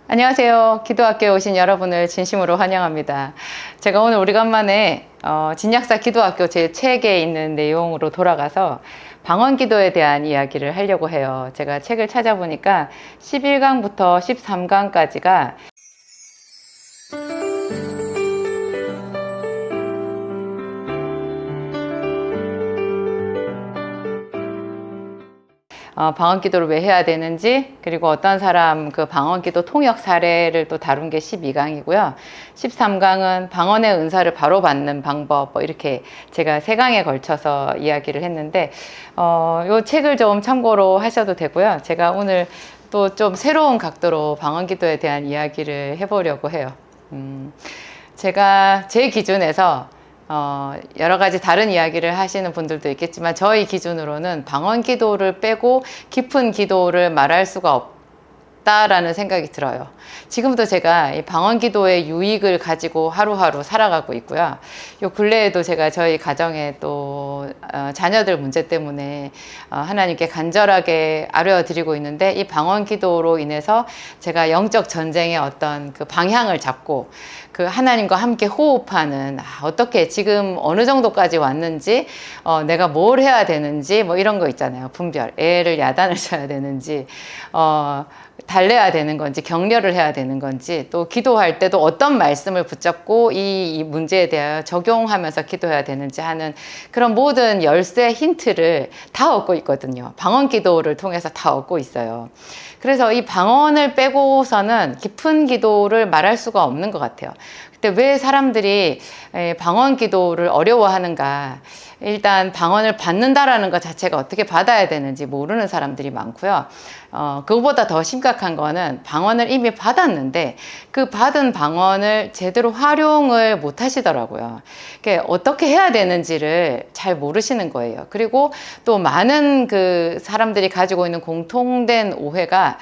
안녕하세요. 기도학교에 오신 여러분을 진심으로 환영합니다. 제가 오늘 오래간만에 진약사 기도학교 제 책에 있는 내용으로 돌아가서 방언기도에 대한 이야기를 하려고 해요. 제가 책을 찾아보니까 11강부터 13강까지가 방언기도를 왜 해야 되는지, 그리고 어떤 사람 그 방언기도 통역 사례를 또 다룬 게 12강이고요. 13강은 방언의 은사를 바로 받는 방법, 이렇게 제가 3강에 걸쳐서 이야기를 했는데, 이 책을 좀 참고로 하셔도 되고요. 제가 오늘 또 좀 새로운 각도로 방언기도에 대한 이야기를 해보려고 해요. 제가 제 기준에서 여러 가지 다른 이야기를 하시는 분들도 있겠지만 저희 기준으로는 방언 기도를 빼고 깊은 기도를 말할 수가 없다라는 생각이 들어요. 지금부터 제가 이 방언 기도의 유익을 가지고 하루하루 살아가고 있고요. 요 근래에도 제가 저희 가정에 또 자녀들 문제 때문에 하나님께 간절하게 아뢰어드리고 있는데, 이 방언 기도로 인해서 제가 영적 전쟁의 어떤 그 방향을 잡고 그 하나님과 함께 호흡하는, 어떻게 지금 어느 정도까지 왔는지, 내가 뭘 해야 되는지, 뭐 이런 거 있잖아요. 분별, 애를 야단을 쳐야 되는지, 달래야 되는 건지, 격려를 해야 되는 건지, 또 기도할 때도 어떤 말씀을 붙잡고 이 문제에 대하여 적용하면서 기도해야 되는지 하는 그런 모든 열쇠 힌트를 다 얻고 있거든요. 방언 기도를 통해서 다 얻고 있어요. 그래서 이 방언을 빼고서는 깊은 기도를 말할 수가 없는 것 같아요. 근데 왜 사람들이 방언 기도를 어려워하는가? 일단 방언을 받는다라는 것 자체가 어떻게 받아야 되는지 모르는 사람들이 많고요. 그거보다 더 심각한 거는 방언을 이미 받았는데 그 받은 방언을 제대로 활용을 못 하시더라고요. 어떻게 해야 되는지를 잘 모르시는 거예요. 그리고 또 많은 그 사람들이 가지고 있는 공통된 오해가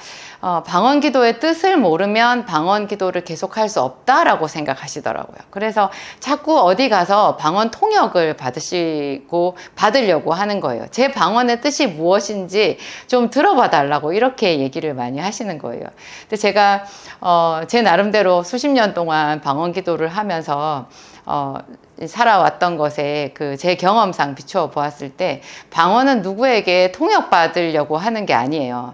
방언 기도의 뜻을 모르면 방언 기도를 계속할 수 없다라고 생각하시더라고요. 그래서 자꾸 어디 가서 방언 통역을 받으려고 하는 거예요. 제 방언의 뜻이 무엇인지 좀 들어봐 달라고 이렇게 얘기를 많이 하시는 거예요. 근데 제가 제 나름대로 수십 년 동안 방언 기도를 하면서 살아왔던 것에 그 제 경험상 비추어 보았을 때 방언은 누구에게 통역받으려고 하는 게 아니에요.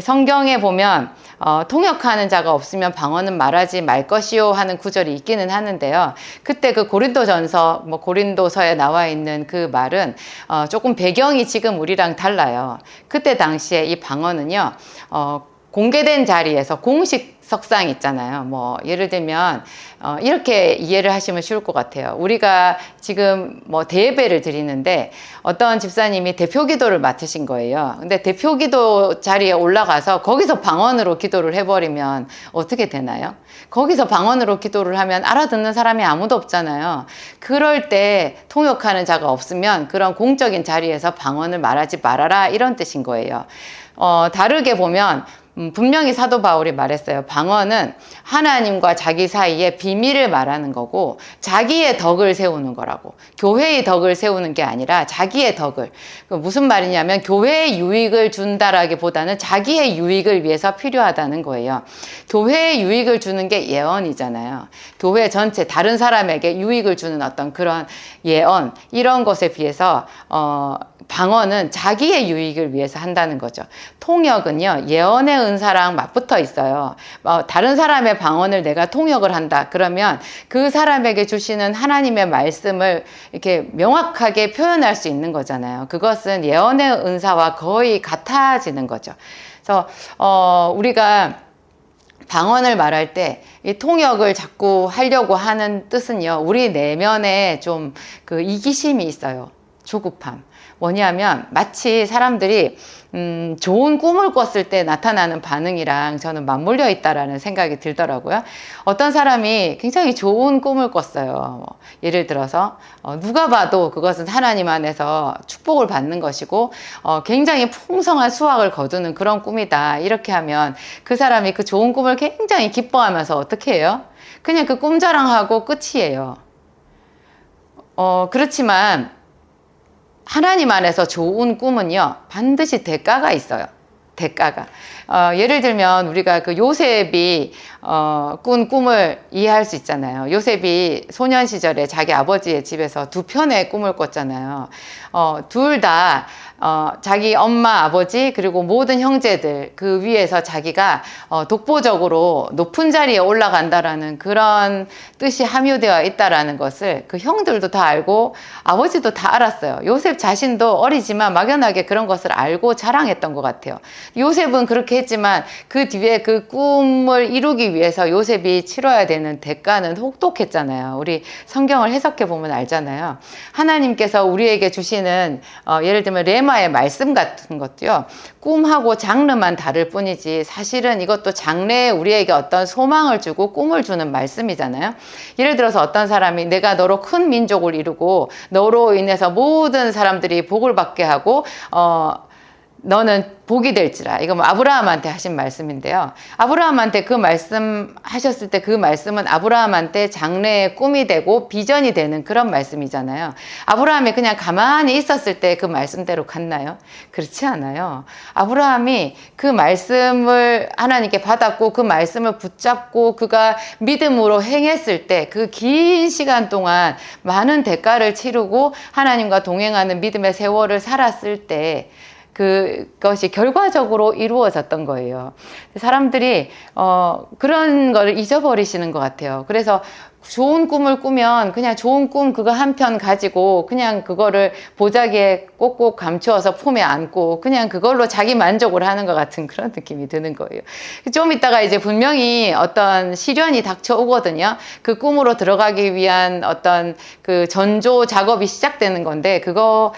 성경에 보면 통역하는 자가 없으면 방언은 말하지 말 것이요 하는 구절이 있기는 하는데요. 그때 그 고린도전서, 고린도서에 나와 있는 그 말은 조금 배경이 지금 우리랑 달라요. 그때 당시에 이 방언은요, 공개된 자리에서 공식 석상 있잖아요. 예를 들면 이렇게 이해를 하시면 쉬울 것 같아요. 우리가 지금 대예배를 드리는데 어떤 집사님이 대표 기도를 맡으신 거예요. 근데 대표 기도 자리에 올라가서 거기서 방언으로 기도를 해버리면 어떻게 되나요? 거기서 방언으로 기도를 하면 알아듣는 사람이 아무도 없잖아요. 그럴 때 통역하는 자가 없으면 그런 공적인 자리에서 방언을 말하지 말아라, 이런 뜻인 거예요. 다르게 보면 분명히 사도 바울이 말했어요. 방언은 하나님과 자기 사이에 비밀을 말하는 거고 자기의 덕을 세우는 거라고. 교회의 덕을 세우는 게 아니라 자기의 덕을. 무슨 말이냐면 교회에 유익을 준다라기보다는 자기의 유익을 위해서 필요하다는 거예요. 교회에 유익을 주는 게 예언이잖아요. 교회 전체 다른 사람에게 유익을 주는 어떤 그런 예언, 이런 것에 비해서 방언은 자기의 유익을 위해서 한다는 거죠. 통역은요, 예언의 은사랑 맞붙어 있어요. 다른 사람의 방언을 내가 통역을 한다. 그러면 그 사람에게 주시는 하나님의 말씀을 이렇게 명확하게 표현할 수 있는 거잖아요. 그것은 예언의 은사와 거의 같아지는 거죠. 그래서 우리가 방언을 말할 때 이 통역을 자꾸 하려고 하는 뜻은요, 우리 내면에 좀 그 이기심이 있어요. 조급함. 뭐냐면 마치 사람들이 좋은 꿈을 꿨을 때 나타나는 반응이랑 저는 맞물려 있다라는 생각이 들더라고요. 어떤 사람이 굉장히 좋은 꿈을 꿨어요. 예를 들어서 누가 봐도 그것은 하나님 안에서 축복을 받는 것이고 굉장히 풍성한 수확을 거두는 그런 꿈이다, 이렇게 하면 그 사람이 그 좋은 꿈을 굉장히 기뻐하면서 어떻게 해요? 그냥 그 꿈 자랑하고 끝이에요. 그렇지만 하나님 안에서 좋은 꿈은요, 반드시 대가가 있어요. 대가가. 예를 들면 우리가 그 요셉이 꾼 꿈을 이해할 수 있잖아요. 요셉이 소년 시절에 자기 아버지의 집에서 두 편의 꿈을 꿨잖아요. 둘 다 자기 엄마, 아버지 그리고 모든 형제들 그 위에서 자기가 독보적으로 높은 자리에 올라간다라는 그런 뜻이 함유되어 있다라는 것을 그 형들도 다 알고 아버지도 다 알았어요. 요셉 자신도 어리지만 막연하게 그런 것을 알고 자랑했던 것 같아요. 요셉은 그렇게 했지만 그 뒤에 그 꿈을 이루기 위해서 요셉이 치러야 되는 대가는 혹독했잖아요. 우리 성경을 해석해 보면 알잖아요. 하나님께서 우리에게 주시는 예를 들면 레마의 말씀 같은 것도요, 꿈하고 장르만 다를 뿐이지 사실은 이것도 장래에 우리에게 어떤 소망을 주고 꿈을 주는 말씀이잖아요. 예를 들어서 어떤 사람이 내가 너로 큰 민족을 이루고 너로 인해서 모든 사람들이 복을 받게 하고 너는 복이 될지라. 이거 뭐 아브라함한테 하신 말씀인데요. 아브라함한테 그 말씀 하셨을 때 그 말씀은 아브라함한테 장래의 꿈이 되고 비전이 되는 그런 말씀이잖아요. 아브라함이 그냥 가만히 있었을 때 그 말씀대로 갔나요? 그렇지 않아요. 아브라함이 그 말씀을 하나님께 받았고 그 말씀을 붙잡고 그가 믿음으로 행했을 때 그 긴 시간 동안 많은 대가를 치르고 하나님과 동행하는 믿음의 세월을 살았을 때 그것이 결과적으로 이루어졌던 거예요. 사람들이 그런 걸 잊어버리시는 것 같아요. 그래서 좋은 꿈을 꾸면 그냥 좋은 꿈 그거 한 편 가지고 그냥 그거를 보자기에 꼭꼭 감추어서 품에 안고 그냥 그걸로 자기 만족을 하는 것 같은 그런 느낌이 드는 거예요. 좀 이따가 이제 분명히 어떤 시련이 닥쳐오거든요. 그 꿈으로 들어가기 위한 어떤 그 전조 작업이 시작되는 건데 그거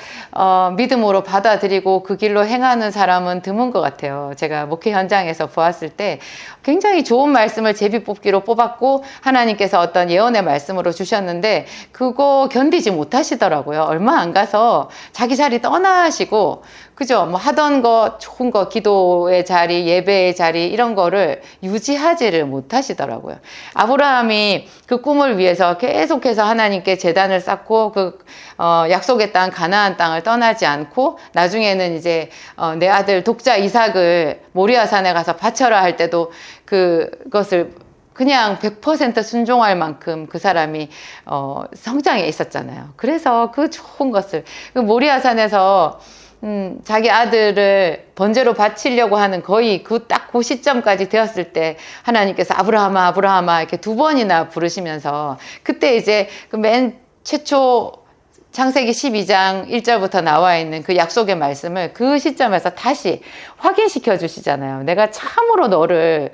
믿음으로 받아들이고 그 길로 행하는 사람은 드문 것 같아요. 제가 목회 현장에서 보았을 때 굉장히 좋은 말씀을 제비뽑기로 뽑았고 하나님께서 어떤 예언의 말씀으로 주셨는데 그거 견디지 못하시더라고요. 얼마 안 가서 자기 자리 떠나시고 그죠? 뭐 하던 거 좋은 거 기도의 자리, 예배의 자리 이런 거를 유지하지를 못하시더라고요. 아브라함이 그 꿈을 위해서 계속해서 하나님께 제단을 쌓고 그 약속의 땅 가나안 땅을 떠나지 않고 나중에는 이제 내 아들 독자 이삭을 모리아산에 가서 바쳐라 할 때도 그것을 그냥 100% 순종할 만큼 그 사람이 성장해 있었잖아요. 그래서 그 좋은 것을 그 모리아산에서 자기 아들을 번제로 바치려고 하는 거의 딱 그 시점까지 되었을 때 하나님께서 아브라함아 아브라함아 이렇게 두 번이나 부르시면서 그때 이제 그 맨 최초 창세기 12장 1절부터 나와 있는 그 약속의 말씀을 그 시점에서 다시 확인시켜 주시잖아요. 내가 참으로 너를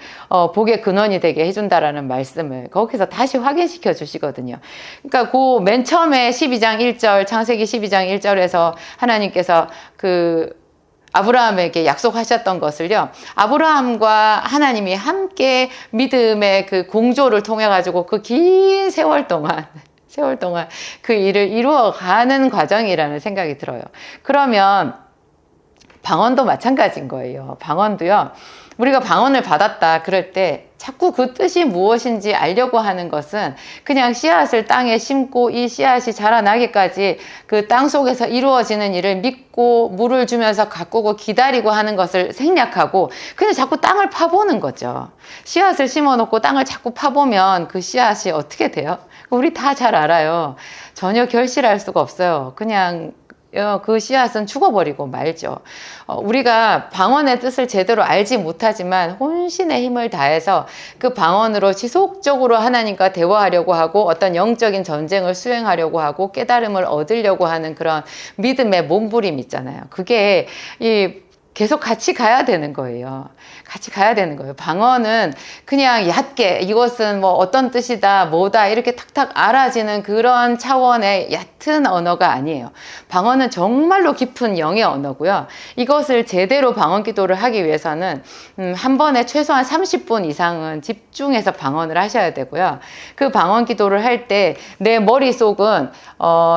복의 근원이 되게 해준다라는 말씀을 거기서 다시 확인시켜 주시거든요. 그러니까 그 맨 처음에 12장 1절 창세기 12장 1절에서 하나님께서 그 아브라함에게 약속하셨던 것을요, 아브라함과 하나님이 함께 믿음의 그 공조를 통해 가지고 그 긴 세월 동안 그 일을 이루어가는 과정이라는 생각이 들어요. 그러면 방언도 마찬가지인 거예요. 방언도요, 우리가 방언을 받았다 그럴 때 자꾸 그 뜻이 무엇인지 알려고 하는 것은 그냥 씨앗을 땅에 심고 이 씨앗이 자라나기까지 그 땅 속에서 이루어지는 일을 믿고 물을 주면서 가꾸고 기다리고 하는 것을 생략하고 그냥 자꾸 땅을 파보는 거죠. 씨앗을 심어놓고 땅을 자꾸 파보면 그 씨앗이 어떻게 돼요? 우리 다 잘 알아요. 전혀 결실할 수가 없어요. 그냥 그 씨앗은 죽어버리고 말죠. 우리가 방언의 뜻을 제대로 알지 못하지만 혼신의 힘을 다해서 그 방언으로 지속적으로 하나님과 대화하려고 하고 어떤 영적인 전쟁을 수행하려고 하고 깨달음을 얻으려고 하는 그런 믿음의 몸부림 있잖아요. 그게 계속 같이 가야 되는 거예요. 같이 가야 되는 거예요. 방언은 그냥 얕게 이것은 뭐 어떤 뜻이다, 뭐다 이렇게 탁탁 알아지는 그런 차원의 얕은 언어가 아니에요. 방언은 정말로 깊은 영의 언어고요. 이것을 제대로 방언 기도를 하기 위해서는 한 번에 최소한 30분 이상은 집중해서 방언을 하셔야 되고요. 그 방언 기도를 할 때 내 머릿속은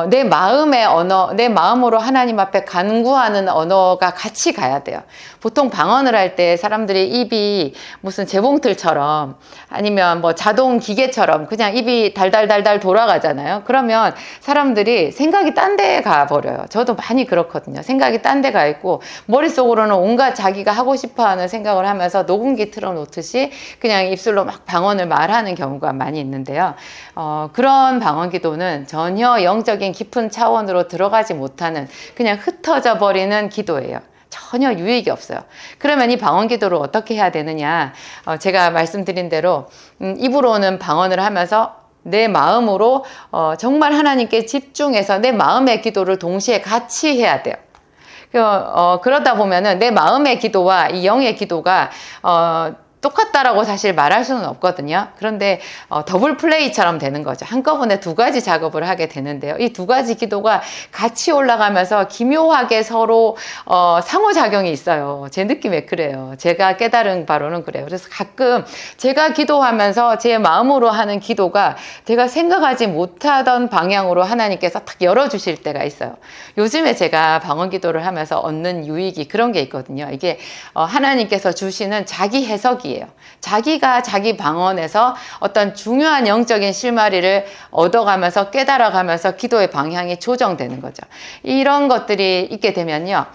내 마음의 언어, 내 마음으로 하나님 앞에 간구하는 언어가 같이 가야 돼요. 돼요. 보통 방언을 할 때 사람들이 입이 무슨 재봉틀처럼 아니면 뭐 자동 기계처럼 그냥 입이 달달달달 돌아가잖아요. 그러면 사람들이 생각이 딴 데에 가버려요. 저도 많이 그렇거든요. 생각이 딴 데 가 있고 머릿속으로는 온갖 자기가 하고 싶어하는 생각을 하면서 녹음기 틀어놓듯이 그냥 입술로 막 방언을 말하는 경우가 많이 있는데요. 그런 방언 기도는 전혀 영적인 깊은 차원으로 들어가지 못하는 그냥 흩어져 버리는 기도예요. 전혀 유익이 없어요. 그러면 이 방언 기도를 어떻게 해야 되느냐? 제가 말씀드린 대로 입으로는 방언을 하면서 내 마음으로 정말 하나님께 집중해서 내 마음의 기도를 동시에 같이 해야 돼요. 그러다 보면은 내 마음의 기도와 이 영의 기도가 똑같다라고 사실 말할 수는 없거든요. 그런데 더블 플레이처럼 되는 거죠. 한꺼번에 두 가지 작업을 하게 되는데요. 이 두 가지 기도가 같이 올라가면서 기묘하게 서로 상호작용이 있어요. 제 느낌에 그래요. 제가 깨달은 바로는 그래요. 그래서 가끔 제가 기도하면서 제 마음으로 하는 기도가 제가 생각하지 못하던 방향으로 하나님께서 탁 열어주실 때가 있어요. 요즘에 제가 방언 기도를 하면서 얻는 유익이 그런 게 있거든요. 이게 하나님께서 주시는 자기 해석이 자기가 자기 방언에서 어떤 중요한 영적인 실마리를 얻어가면서 깨달아가면서 기도의 방향이 조정되는 거죠. 이런 것들이 있게 되면요.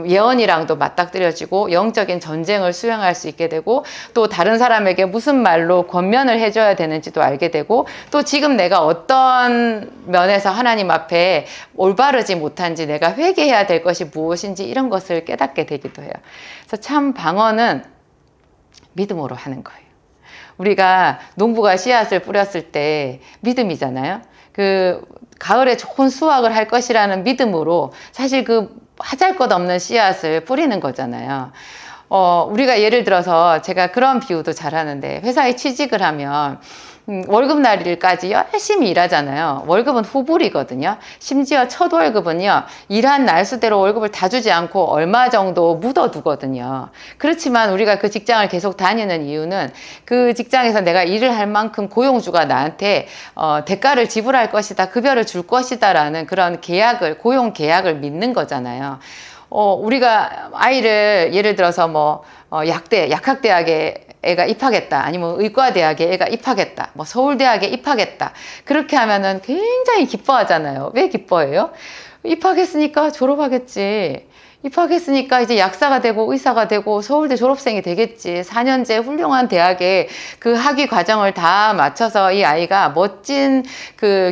예언이랑도 맞닥뜨려지고 영적인 전쟁을 수행할 수 있게 되고 또 다른 사람에게 무슨 말로 권면을 해줘야 되는지도 알게 되고 또 지금 내가 어떤 면에서 하나님 앞에 올바르지 못한지 내가 회개해야 될 것이 무엇인지 이런 것을 깨닫게 되기도 해요. 그래서 참 방언은 믿음으로 하는 거예요. 우리가 농부가 씨앗을 뿌렸을 때 믿음이잖아요. 가을에 좋은 수확을 할 것이라는 믿음으로 사실 하잘것없는 씨앗을 뿌리는 거잖아요. 우리가 예를 들어서 제가 그런 비유도 잘 하는데 회사에 취직을 하면 월급날일까지 열심히 일하잖아요. 월급은 후불이거든요. 심지어 첫 월급은요, 일한 날 수대로 월급을 다 주지 않고 얼마 정도 묻어두거든요. 그렇지만 우리가 그 직장을 계속 다니는 이유는 그 직장에서 내가 일을 할 만큼 고용주가 나한테 대가를 지불할 것이다, 급여를 줄 것이다 라는 그런 고용 계약을 믿는 거잖아요. 우리가 아이를 예를 들어서 약학대학에 애가 입학했다, 아니면 의과대학에 애가 입학했다, 서울대학에 입학했다, 그렇게 하면은 굉장히 기뻐하잖아요. 왜 기뻐해요? 입학했으니까 졸업하겠지. 입학했으니까 이제 약사가 되고 의사가 되고 서울대 졸업생이 되겠지. 4년제 훌륭한 대학에 그 학위 과정을 다 마쳐서 이 아이가 멋진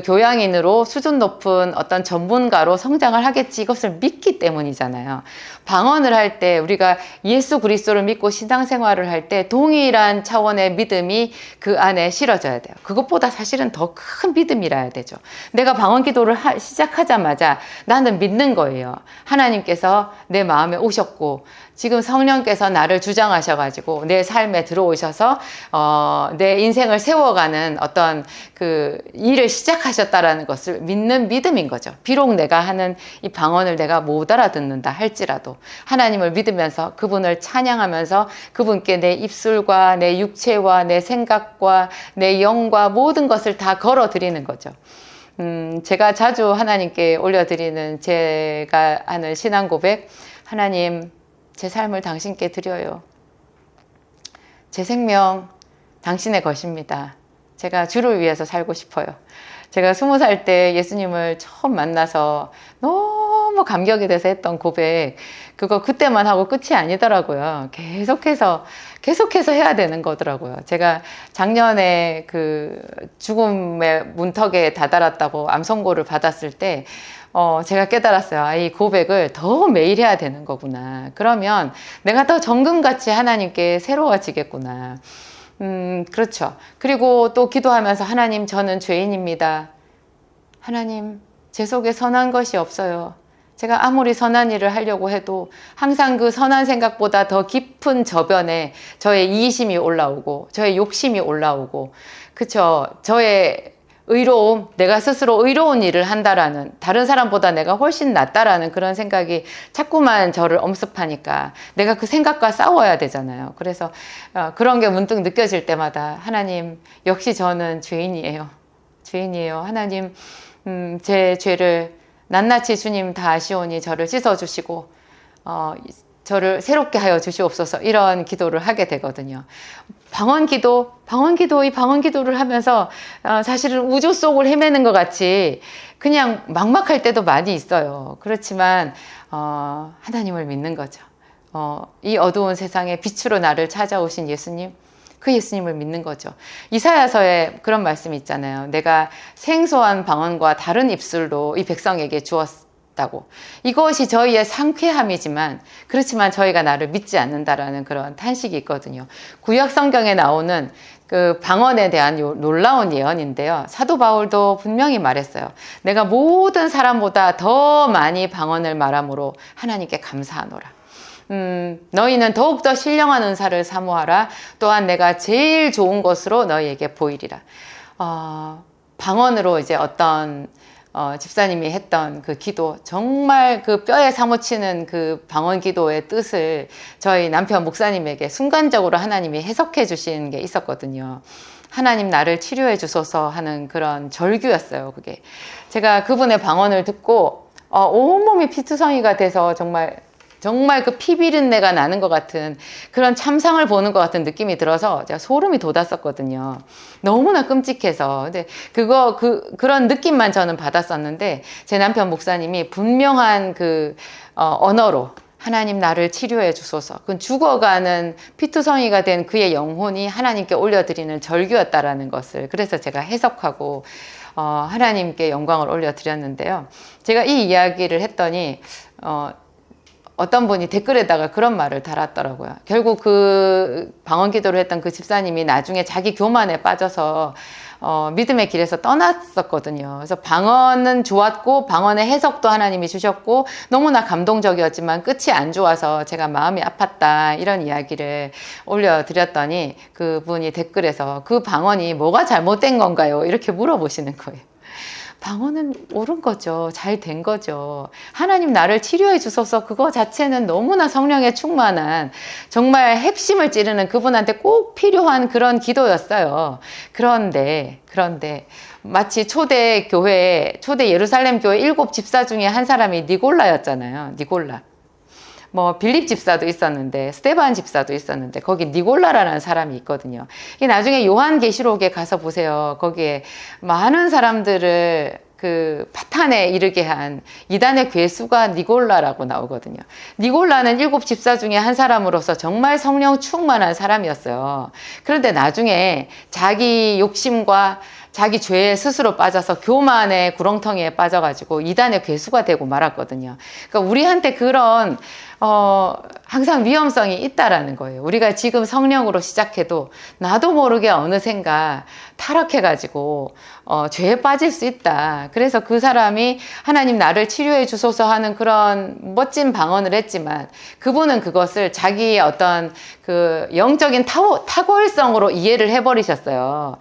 교양인으로 수준 높은 어떤 전문가로 성장을 하겠지. 이것을 믿기 때문이잖아요. 방언을 할 때 우리가 예수 그리스도를 믿고 신앙생활을 할 때 동일한 차원의 믿음이 그 안에 실어져야 돼요. 그것보다 사실은 더 큰 믿음이라야 되죠. 내가 방언 기도를 시작하자마자 나는 믿는 거예요. 하나님께서 내 마음에 오셨고 지금 성령께서 나를 주장하셔가지고 내 삶에 들어오셔서 내 인생을 세워가는 어떤 일을 시작하셨다라는 것을 믿는 믿음인 거죠. 비록 내가 하는 이 방언을 내가 못 알아듣는다 할지라도 하나님을 믿으면서 그분을 찬양하면서 그분께 내 입술과 내 육체와 내 생각과 내 영과 모든 것을 다 걸어드리는 거죠. 제가 자주 하나님께 올려드리는 제가 하는 신앙 고백, 하나님, 제 삶을 당신께 드려요. 제 생명 당신의 것입니다. 제가 주를 위해서 살고 싶어요. 제가 20살 때 예수님을 처음 만나서 너무 감격이 돼서 했던 고백, 그거 그때만 하고 끝이 아니더라고요. 계속해서 해야 되는 거더라고요. 제가 작년에 죽음의 문턱에 다다랐다고 암 선고를 받았을 때 제가 깨달았어요. 이 고백을 더 매일 해야 되는 거구나. 그러면 내가 더 정금같이 하나님께 새로워지겠구나. 그렇죠. 그리고 또 기도하면서 하나님, 저는 죄인입니다. 하나님, 제 속에 선한 것이 없어요. 제가 아무리 선한 일을 하려고 해도 항상 그 선한 생각보다 더 깊은 저변에 저의 이기심이 올라오고 저의 욕심이 올라오고, 그쵸, 저의 의로움, 내가 스스로 의로운 일을 한다라는, 다른 사람보다 내가 훨씬 낫다라는 그런 생각이 자꾸만 저를 엄습하니까 내가 그 생각과 싸워야 되잖아요. 그래서 그런 게 문득 느껴질 때마다 하나님, 역시 저는 죄인이에요. 하나님, 제 죄를 낱낱이 주님 다 아시오니 저를 씻어주시고 저를 새롭게 하여 주시옵소서 이런 기도를 하게 되거든요. 이 방언 기도를 하면서 사실은 우주 속을 헤매는 것 같이 그냥 막막할 때도 많이 있어요. 그렇지만 하나님을 믿는 거죠. 이 어두운 세상에 빛으로 나를 찾아오신 예수님, 그 예수님을 믿는 거죠. 이사야서에 그런 말씀이 있잖아요. 내가 생소한 방언과 다른 입술로 이 백성에게 주었다고. 이것이 저희의 상쾌함이지만 그렇지만 저희가 나를 믿지 않는다라는 그런 탄식이 있거든요. 구약 성경에 나오는 그 방언에 대한 놀라운 예언인데요. 사도 바울도 분명히 말했어요. 내가 모든 사람보다 더 많이 방언을 말함으로 하나님께 감사하노라. 너희는 더욱더 신령한 은사를 사모하라. 또한 내가 제일 좋은 것으로 너희에게 보이리라. 방언으로 이제 어떤 집사님이 했던 그 기도, 정말 그 뼈에 사무치는 그 방언 기도의 뜻을 저희 남편 목사님에게 순간적으로 하나님이 해석해 주신 게 있었거든요. 하나님 나를 치료해 주소서 하는 그런 절규였어요. 그게 제가 그분의 방언을 듣고 온몸이 피투성이가 돼서 정말 그 피 비린내가 나는 것 같은 그런 참상을 보는 것 같은 느낌이 들어서 제가 소름이 돋았었거든요. 너무나 끔찍해서. 근데 그런 느낌만 저는 받았었는데 제 남편 목사님이 분명한 그 언어로 하나님 나를 치료해 주소서. 그건 죽어가는 피투성이가 된 그의 영혼이 하나님께 올려드리는 절규였다라는 것을 그래서 제가 해석하고 하나님께 영광을 올려드렸는데요. 제가 이 이야기를 했더니 어떤 분이 댓글에다가 그런 말을 달았더라고요. 결국 그 방언 기도를 했던 그 집사님이 나중에 자기 교만에 빠져서 믿음의 길에서 떠났었거든요. 그래서 방언은 좋았고 방언의 해석도 하나님이 주셨고 너무나 감동적이었지만 끝이 안 좋아서 제가 마음이 아팠다 이런 이야기를 올려드렸더니 그분이 댓글에서 그 방언이 뭐가 잘못된 건가요? 이렇게 물어보시는 거예요. 방언은 옳은 거죠. 잘 된 거죠. 하나님 나를 치료해 주소서 그거 자체는 너무나 성령에 충만한 정말 핵심을 찌르는 그분한테 꼭 필요한 그런 기도였어요. 그런데 마치 초대 예루살렘 교회 7 집사 중에 한 사람이 니골라였잖아요. 니골라. 빌립 집사도 있었는데 스데반 집사도 있었는데 거기 니골라라는 사람이 있거든요. 이게 나중에 요한계시록에 가서 보세요. 거기에 많은 사람들을 그 파탄에 이르게 한 이단의 괴수가 니골라라고 나오거든요. 니골라는 7 집사 중에 한 사람으로서 정말 성령 충만한 사람이었어요. 그런데 나중에 자기 욕심과 자기 죄에 스스로 빠져서 교만의 구렁텅이에 빠져가지고 이단의 괴수가 되고 말았거든요. 그러니까 우리한테 그런 항상 위험성이 있다라는 거예요. 우리가 지금 성령으로 시작해도 나도 모르게 어느샌가 타락해가지고 죄에 빠질 수 있다. 그래서 그 사람이 하나님 나를 치료해 주소서 하는 그런 멋진 방언을 했지만 그분은 그것을 자기의 어떤 그 영적인 탁월성으로 이해를 해버리셨어요.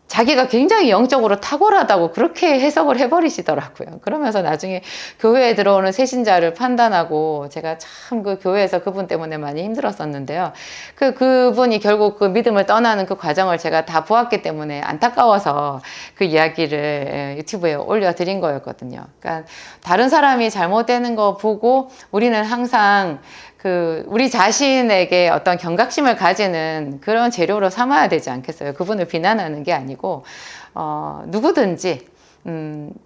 자기가 굉장히 영적으로 탁월하다고 그렇게 해석을 해버리시더라고요. 그러면서 나중에 교회에 들어오는 새신자를 판단하고 제가 참 그 교회에서 그분 때문에 많이 힘들었었는데요. 그분이 결국 그 믿음을 떠나는 그 과정을 제가 다 보았기 때문에 안타까워서 그 이야기를 유튜브에 올려드린 거였거든요. 그러니까 다른 사람이 잘못되는 거 보고 우리는 항상 우리 자신에게 어떤 경각심을 가지는 그런 재료로 삼아야 되지 않겠어요? 그분을 비난하는 게 아니고, 누구든지,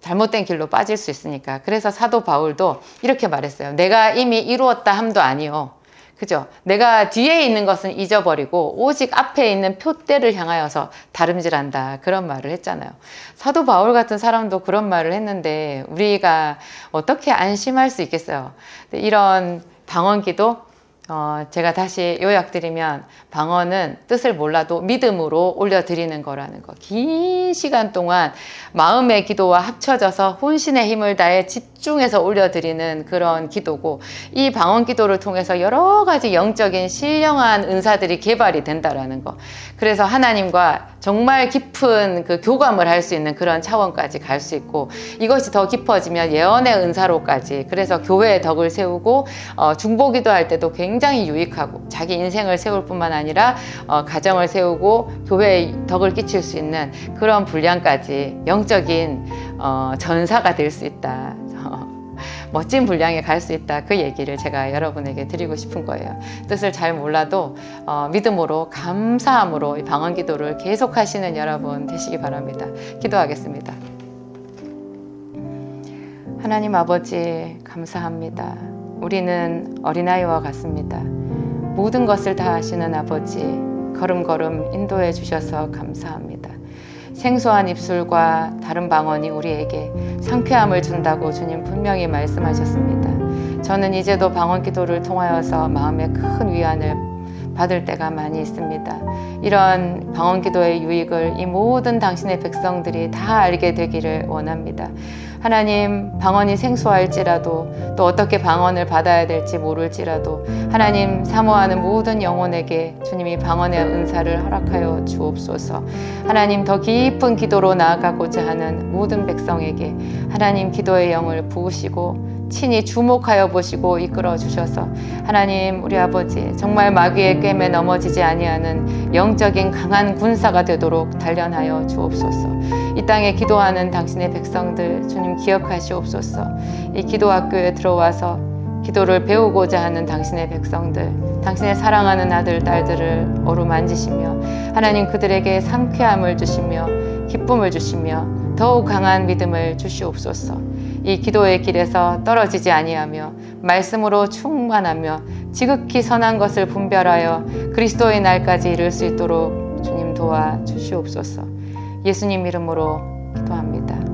잘못된 길로 빠질 수 있으니까. 그래서 사도 바울도 이렇게 말했어요. 내가 이미 이루었다 함도 아니요. 그죠? 내가 뒤에 있는 것은 잊어버리고, 오직 앞에 있는 표대를 향하여서 다름질한다. 그런 말을 했잖아요. 사도 바울 같은 사람도 그런 말을 했는데, 우리가 어떻게 안심할 수 있겠어요? 이런 방언 기도, 제가 다시 요약드리면 방언은 뜻을 몰라도 믿음으로 올려드리는 거라는 거. 긴 시간 동안 마음의 기도와 합쳐져서 혼신의 힘을 다해 집중해서 올려드리는 그런 기도고, 이 방언 기도를 통해서 여러 가지 영적인 신령한 은사들이 개발이 된다라는 거. 그래서 하나님과 정말 깊은 그 교감을 할 수 있는 그런 차원까지 갈 수 있고, 이것이 더 깊어지면 예언의 은사로까지, 그래서 교회의 덕을 세우고 중보기도 할 때도 굉장히 유익하고, 자기 인생을 세울 뿐만 아니라 가정을 세우고 교회에 덕을 끼칠 수 있는 그런 분량까지 영적인 전사가 될 수 있다. 멋진 분량에 갈 수 있다. 그 얘기를 제가 여러분에게 드리고 싶은 거예요. 뜻을 잘 몰라도 믿음으로 감사함으로 이 방언 기도를 계속 하시는 여러분 되시기 바랍니다. 기도하겠습니다. 하나님 아버지 감사합니다. 우리는 어린아이와 같습니다. 모든 것을 다 아시는 아버지 걸음걸음 인도해 주셔서 감사합니다. 생소한 입술과 다른 방언이 우리에게 상쾌함을 준다고 주님 분명히 말씀하셨습니다. 저는 이제도 방언 기도를 통하여서 마음에 큰 위안을 받을 때가 많이 있습니다. 이런 방언 기도의 유익을 이 모든 당신의 백성들이 다 알게 되기를 원합니다. 하나님, 방언이 생소할지라도 또 어떻게 방언을 받아야 될지 모를지라도 하나님 사모하는 모든 영혼에게 주님이 방언의 은사를 허락하여 주옵소서. 하나님, 더 깊은 기도로 나아가고자 하는 모든 백성에게 하나님 기도의 영을 부으시고 친히 주목하여 보시고 이끌어 주셔서 하나님 우리 아버지 정말 마귀의 꿰매 넘어지지 아니하는 영적인 강한 군사가 되도록 단련하여 주옵소서. 이 땅에 기도하는 당신의 백성들 주님 기억하시옵소서. 이 기도학교에 들어와서 기도를 배우고자 하는 당신의 백성들, 당신의 사랑하는 아들, 딸들을 어루만지시며 하나님 그들에게 상쾌함을 주시며 기쁨을 주시며 더욱 강한 믿음을 주시옵소서. 이 기도의 길에서 떨어지지 아니하며 말씀으로 충만하며 지극히 선한 것을 분별하여 그리스도의 날까지 이룰 수 있도록 주님 도와주시옵소서. 예수님 이름으로 기도합니다.